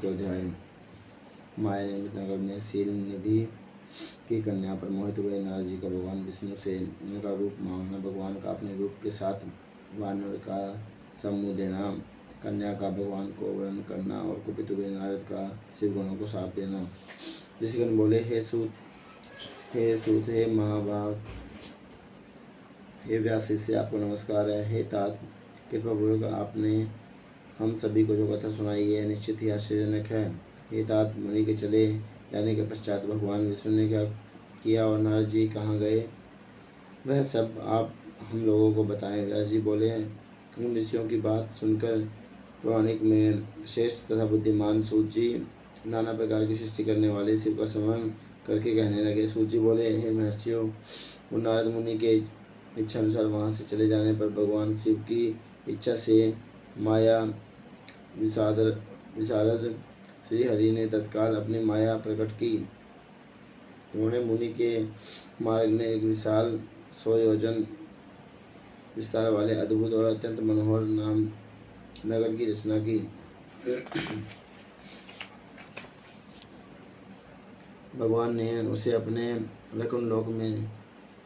अध्याय। माया निर्मित नगर में शील निधि की कन्या पर मोहित हुए नारद जी का भगवान विष्णु से उनका रूप मांगना, भगवान का अपने रूप के साथ वानर का समूह देना, कन्या का भगवान को वर्णन करना और कुपित हुए नारद का शिव गुणों को साप देना। ऋषिगण बोले, हे सूत, हे महाभाग, हे व्यास शिष्य, आपको नमस्कार है। हे तात, कृपा पूर्वक आपने हम सभी को जो कथा सुनाई है निश्चित ही आश्चर्यजनक है। हे तात, मुनि के चले जाने के पश्चात भगवान विष्णु ने क्या किया और नारद जी कहाँ गए, वह सब आप हम लोगों को बताएं। व्यास जी बोले, उन ऋषियों की बात सुनकर पौराणिक में श्रेष्ठ तथा बुद्धिमान सूत जी नाना प्रकार की सृष्टि करने वाले शिव का स्मरण करके कहने लगे। सूत जी बोले, हे महर्षियों, उन नारद मुनि के इच्छा अनुसार वहाँ से चले जाने पर भगवान शिव की इच्छा से माया विशारद श्री हरि ने तत्काल अपनी माया प्रकट की। उन्होंने मुनि के मार्ग में एक विशाल 100 योजन विस्तार वाले अद्भुत और अत्यंत मनोहर नाम नगर की रचना की। भगवान ने उसे अपने वैकुंठ लोक में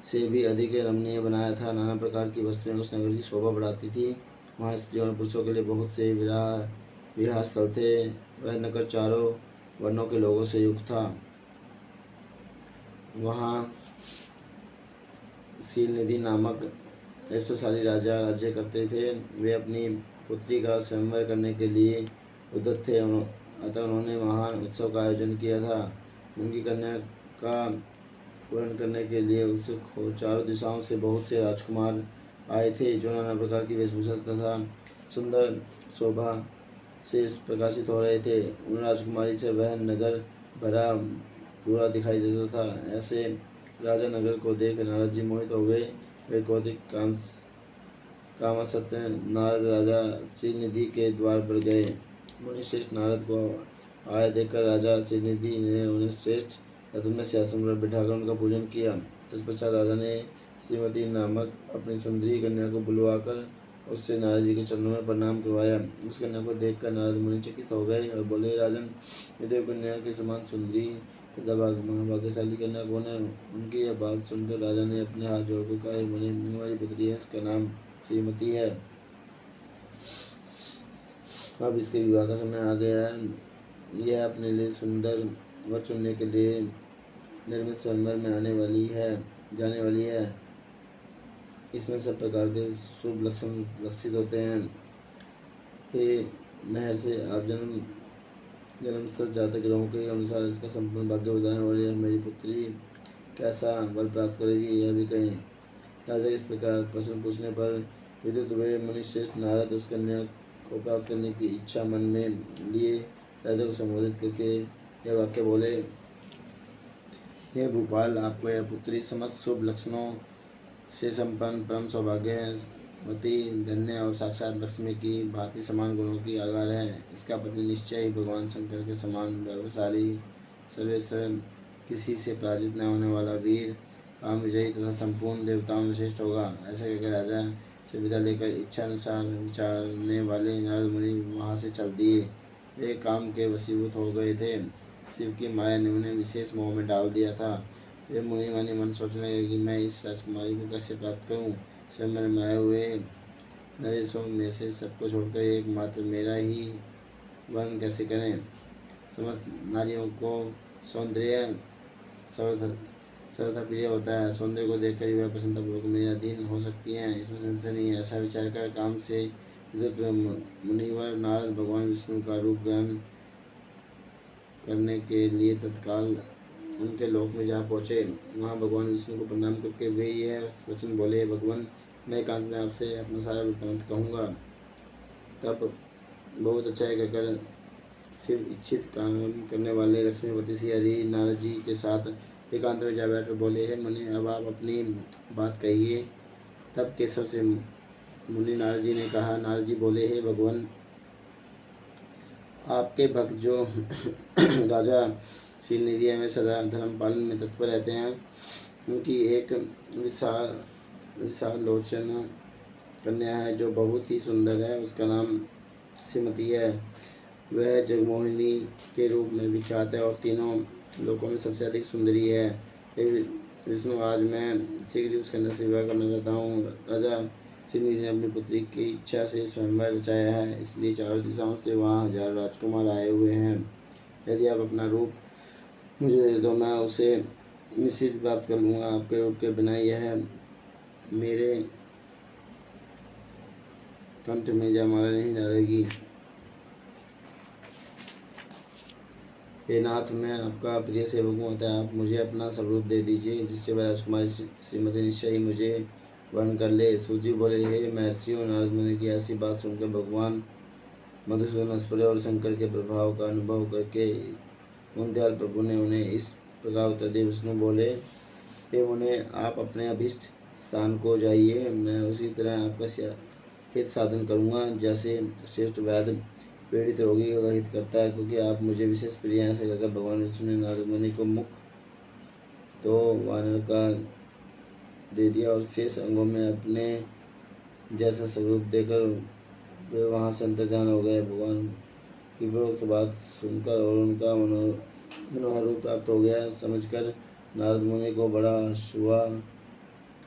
से भी अधिक रमणीय बनाया था। नाना प्रकार की वस्तुएं उस नगर की शोभा बढ़ाती थी। वहाँ स्त्रियों और पुरुषों के लिए बहुत से विहार स्थल थे। वह नगर चारों वर्णों के लोगों से युक्त था। वहाँ शील निधि नामक ऐश्वर्यशाली राजा राज्य करते थे। वे अपनी पुत्री का स्वयंवर करने के लिए उद्यत थे, अतः उन्होंने महान उत्सव का आयोजन किया था। उनकी कन्या का पूर्ण करने के लिए उत्सुक हो चारों दिशाओं से बहुत से राजकुमार आए थे, जो नाना प्रकार की वेशभूषा तथा सुंदर शोभा से प्रकाशित हो रहे थे। उन राजकुमारी से वह नगर भरा पूरा दिखाई देता था। ऐसे राजा नगर को देख नारद जी मोहित हो गए। वे क्रोधित कामासक्त नारद राजा श्रीनिधि के द्वार पर गए। मुनि श्रेष्ठ नारद को आए देखकर राजा श्रीनिधि ने उन्हें श्रेष्ठ रत्न सिंहासन पर बिठाकर उनका पूजन किया। तत्पश्चात राजा ने श्रीमती नामक अपनी सुंदरी कन्या को बुलवाकर उससे नारद जी के चरणों में प्रणाम करवाया। उस कन्या को देखकर नारद मुनि चकित हो गए और बोले, राजन, यदि कन्या के समान सुंदरी तथा महाभाग्यशाली कन्या कौन है? उनकी यह बात सुनकर राजा ने अपने हाथ जोड़कर कहा, मुनि, हमारी पुत्री है, इसका नाम श्रीमती है। अब इसके विवाह का समय आ गया है। यह अपने लिए सुंदर वर चुनने के लिए निर्मित स्वयंवर में जाने वाली है। इसमें सब प्रकार के शुभ लक्षण लक्षित होते हैं। हे महर्षि, आप जन्मस्थ जातक ग्रहों के अनुसार इसका संपूर्ण भाग्य बताएं और यह मेरी पुत्री कैसा वर प्राप्त करेगी, यह भी कहें। राजा इस प्रकार प्रश्न पूछने पर विद्युत हुए मुनिश्रेष्ठ नारद उस कन्या को प्राप्त करने की इच्छा मन में लिए राजा को संबोधित करके यह वाक्य बोले, हे भूपाल, आपको यह पुत्री समस्त शुभ लक्षणों से संपन्न, परम सौभाग्यवती, धन्य और साक्षात लक्ष्मी की भांति समान गुणों की आगार है। इसका पति निश्चय ही भगवान शंकर के समान वैभवशाली, सर्वेश्वर, किसी से पराजित न होने वाला वीर, काम विजयी तथा संपूर्ण देवताओं में श्रेष्ठ होगा। ऐसा कहकर राजा से विदा लेकर इच्छा अनुसार विचारने वाले नारद मुनि वहाँ से चल दिए। वे काम के वशीभूत हो गए थे। शिव की माया ने उन्हें विशेष मोह में डाल दिया था। वे मुनि मानी मन सोचने लगे कि मैं इस राजकुमारी को कैसे प्राप्त करूं। स्वयं में आए हुए नरेशों में से सबको छोड़कर एकमात्र मेरा ही वर्ण कैसे करें। समस्त नारियों को सौंदर्य सर्वथा प्रिय होता है। सौंदर्य को देखकर ही वह प्रसन्नतापूर्वक मेरे अधीन हो सकती हैं, इसमें संशय नहीं है। ऐसा विचार कर काम से मुनिवर नारद भगवान विष्णु का रूप ग्रहण करने के लिए तत्काल उनके लोक में जा पहुँचे। वहाँ भगवान विष्णु को प्रणाम करके वे यह वचन बोले, भगवान, मैं एकांत में आपसे अपना सारा वृत्तांत कहूँगा। तब बहुत अच्छा है कहकर शिव इच्छित काम करने वाले लक्ष्मीपति श्री हरि नारद जी के साथ एकांत में जा बैठ बोले, हे मुनि, अब आप अपनी बात कहिए। तब केशव से मुनि नारद जी ने कहा। नारद जी बोले, हे भगवान, आपके भक्त जो राजा शीलनिधि में सदा धर्म पालन में तत्पर रहते हैं, उनकी एक विशाल लोचन कन्या है जो बहुत ही सुंदर है। उसका नाम श्रीमती है। वह जगमोहिनी के रूप में विख्यात है और तीनों लोकों में सबसे अधिक सुंदरी है। हे विष्णु, आज मैं शीघ्र ही उसका नर से विवाह करना चाहता हूँ। राजा सिंह ने अपनी पुत्री की इच्छा से स्वयंवर रचाया है, इसलिए चारों दिशाओं से वहाँ हजारों राजकुमार आए हुए हैं। यदि आप अपना रूप मुझे दे दो, मैं उसे निश्चित प्राप्त कर लूँगा। आपके रूप के बिना यह मेरे कंठ में जयमाला नहीं डालेगी। हे नाथ, मैं आपका प्रिय सेवक हूँ, अतः आप मुझे अपना स्वरूप दे दीजिए, जिससे वह राजकुमारी श्रीमती निश्चय ही मुझे वर्ण कर ले। सूजी बोले, हे महर्षियों, नारद मुनि की ऐसी बात सुनकर भगवान मधुसूदन हंस और शंकर के प्रभाव का अनुभव करके उन दयाल प्रभु ने उन्हें इस प्रकार उत्तर दिया। विष्णु बोले, हे उन्हें आप अपने अभिष्ट स्थान को जाइए, मैं उसी तरह आपका हित साधन करूँगा, जैसे श्रेष्ठ वैद्य पीड़ित रोगी का हित करता है, क्योंकि आप मुझे विशेष प्रिय हैं। ऐसे कहकर भगवान विष्णु ने नारद मुनि को मुख तो वानर का दे दिया और शेष अंगों में अपने जैसा स्वरूप देकर वे वहाँ से अंतर्धान हो गए। भगवान की उपरोक्त बात सुनकर और उनका मनोहर रूप प्राप्त हो गया समझकर नारद मुनि को बड़ा हर्ष हुआ।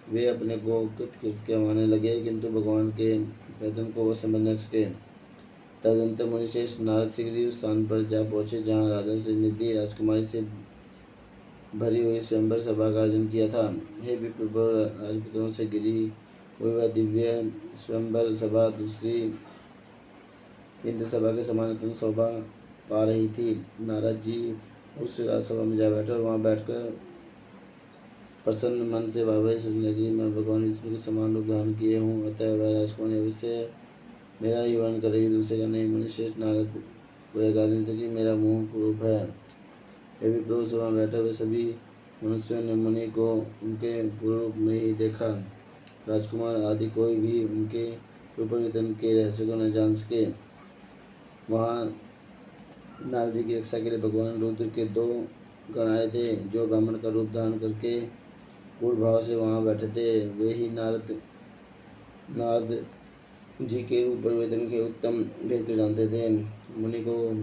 वे अपने को कृतकृत्य मानने लगे, किंतु भगवान के वेदन को वो समझ न सके। तदंतर मुनिश्रेष्ठ नारद शीघ्र ही उस स्थान पर जा पहुँचे जहाँ राजा श्रीनिधि राजकुमारी से भरी हुई स्वयंवर सभा का आयोजन किया था। हे विप्रवर, राजपुत्रों से घिरी हुई वह दिव्य स्वयंवर सभा दूसरी इंद्र सभा के समान अत्यंत शोभा पा रही थी। नारद जी उस राजसभा में जा बैठे और वहाँ बैठकर प्रसन्न मन से बार सोचने लगी, मैं भगवान विष्णु के समान रूप धारण किए हूँ, अतः वह राजकुमारी अवश्य मेरा ही वर्ण करेगी, दूसरे का नहीं। मुनिश्रेष्ठ नारद को यह गाने थे कि मेरा मुँह रूप है। ये भी प्रभु सभा बैठे हुए सभी मनुष्यों ने मुनि को उनके पूर्व रूप में ही देखा। राजकुमार आदि कोई भी उनके रूप परिवर्तन के रहस्य को न जान सके। वहाँ नारद जी की रक्षा के लिए भगवान रुद्र के 2 गण आए थे, जो ब्राह्मण का रूप धारण करके पूर्ण भाव से वहाँ बैठे थे। वे ही नारद जी के रूप परिवर्तन के उत्तम भेद को जानते थे। मुनि को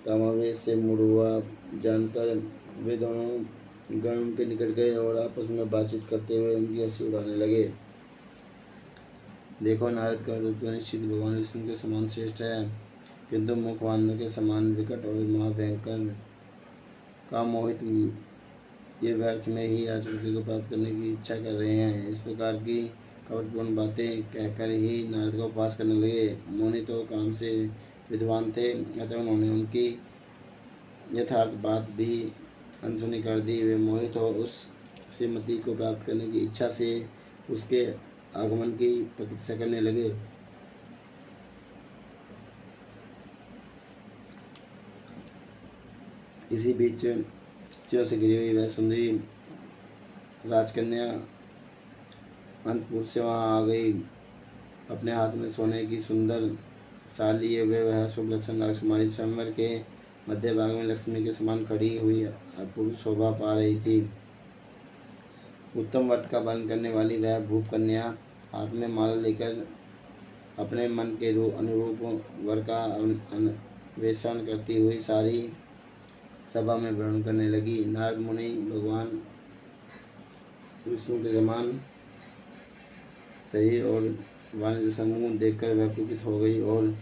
कामावेश से मूढ़ हुआ जानकर वे दोनों गण उनके निकट गए और आपस में बातचीत करते हुए उनकी हंसी उड़ाने लगे। देखो, नारद का रूप निश्चित भगवान विष्णु के समान श्रेष्ठ है, किंतु मुख वानर के समान विकट और महाभयंकर काम मोहित ये व्यर्थ में ही राजपुत्री को प्राप्त करने की इच्छा कर रहे हैं। इस प्रकार की कपटपूर्ण बातें कहकर ही नारद का उपहास करने लगे। मुनि तो काम से विद्वान थे, अतः उन्होंने उनकी यथार्थ बात भी अनसुनी कर दी। वे मोहित हो उस श्रीमती को प्राप्त करने की इच्छा से उसके आगमन की प्रतीक्षा करने लगे। इसी बीच स्त्रियों से घिरी हुई वह सुंदरी राजकन्या अंतपुर से वहाँ आ गई। अपने हाथ में सोने की सुंदर साल लिए हुए वह शुभ लक्षण राजकुमारी स्वयंवर के मध्य भाग में लक्ष्मी के समान खड़ी हुई अपूर्व शोभा पा रही थी। उत्तम व्रत का पालन करने वाली वह भूप कन्या हाथ में माला लेकर अपने मन के अनुरूप वर का अन्वेषण करती हुई सारी सभा में भ्रमण करने लगी। नारद मुनि भगवान विष्णु के समान शरीर और वाणिज्य समूह देखकर वह कुपित हो गई और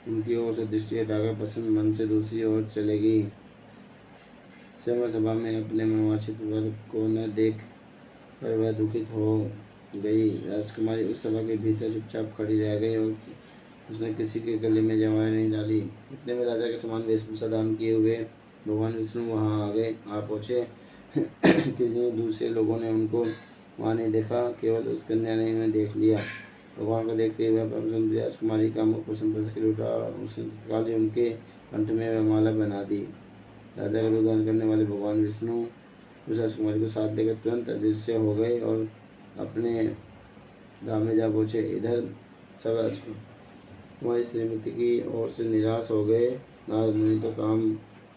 उनकी ओर से दृष्टि हटाकर प्रसन्न मन से दूसरी ओर चले गई। स्वयंवर सभा में अपने मनोवांछित वर को न देख कर वह दुखित हो गई। राजकुमारी उस सभा के भीतर चुपचाप खड़ी रह गई और उसने किसी के गले में जमाएं नहीं डाली। इतने में राजा के समान वेशभूषा धारण किए हुए भगवान विष्णु वहाँ आ पहुँचे। कितने दूर से लोगों ने उनको वहाँ नहीं देखा, केवल उस कन्या ने उन्हें देख लिया। भगवान को देखते हुए परम सुंदरी राजकुमारी का मुख प्रसन्नता से खिल उठा और उसने तत्काल ही उनके कंठ में वह माला बना दी। राजा का रूप धारण करने वाले भगवान विष्णु उस राजकुमारी को साथ लेकर तुरंत अदृश्य हो गए और अपने धाम में जा पहुँचे। इधर सब राजकुमारी श्रीमती की ओर से निराश हो गए। नारद मुनि तो काम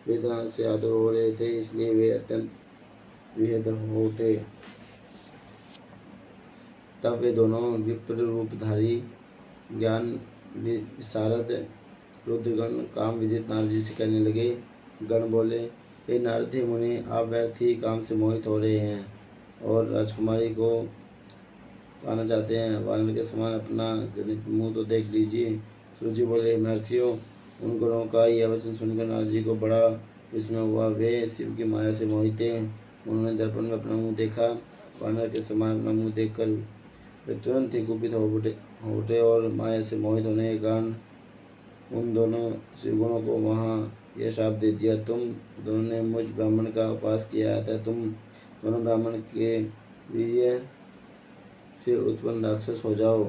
वेदना से आतुर हो रहे थे, इसलिए वे अत्यंत विहद हो उठे। तब वे दोनों विप्र रूपधारी ज्ञान विशारद रुद्रगण काम विदित नारद जी से कहने लगे। गण बोले, हे नारद मुनि, आप व्यर्थ ही काम से मोहित हो रहे हैं और राजकुमारी को पाना चाहते हैं। वानर के समान अपना गणित मुँह तो देख लीजिए। सूर्य जी बोले, महर्षियों, उन गुणों का यह वचन सुनकर नारद जी को बड़ा विस्मय हुआ। वे शिव की माया से मोहित थे। उन्होंने दर्पण में अपना मुँह देखा। वानर के समान अपना मुँह देखकर वे तुरंत ही कुपित हो उठे और माया से मोहित होने के कारण उन दोनों शिवगुणों को वहाँ यह शाप दे दिया, तुम दोनों ने मुझ ब्राह्मण का उपास किया, अतः तुम दोनों ब्राह्मण के वीर्य से उत्पन्न राक्षस हो जाओ।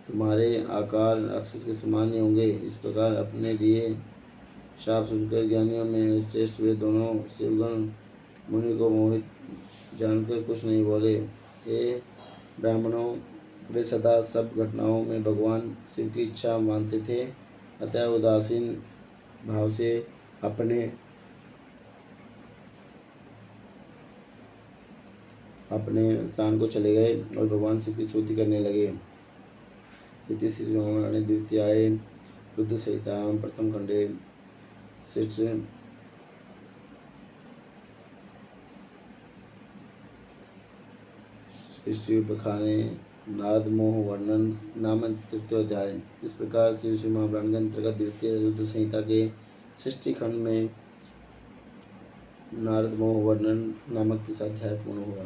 तुम्हारे आकार राक्षस के समान ही होंगे। इस प्रकार अपने लिए शाप सुनकर ज्ञानियों में श्रेष्ठ वे दोनों शिवगण मुनि को मोहित जानकर कुछ नहीं बोले। हे ब्राह्मणों, वे सदा सब घटनाओं में भगवान शिव की इच्छा मानते थे, अतः उदासीन भाव से अपने स्थान को चले गए और भगवान शिव की स्तुति करने लगे। इति श्री रामायणे द्वितीयाये रुद्र संहितायां प्रथम खंडे श्री बखाने नारद मोह वर्णन नामक तृतीय अध्याय। इस प्रकार से श्री महापुराण के अंतर्गत द्वितीय रुद्र संहिता के 60 खंड में नारद मोह वर्णन नामक तीसरा अध्याय पूर्ण हुआ।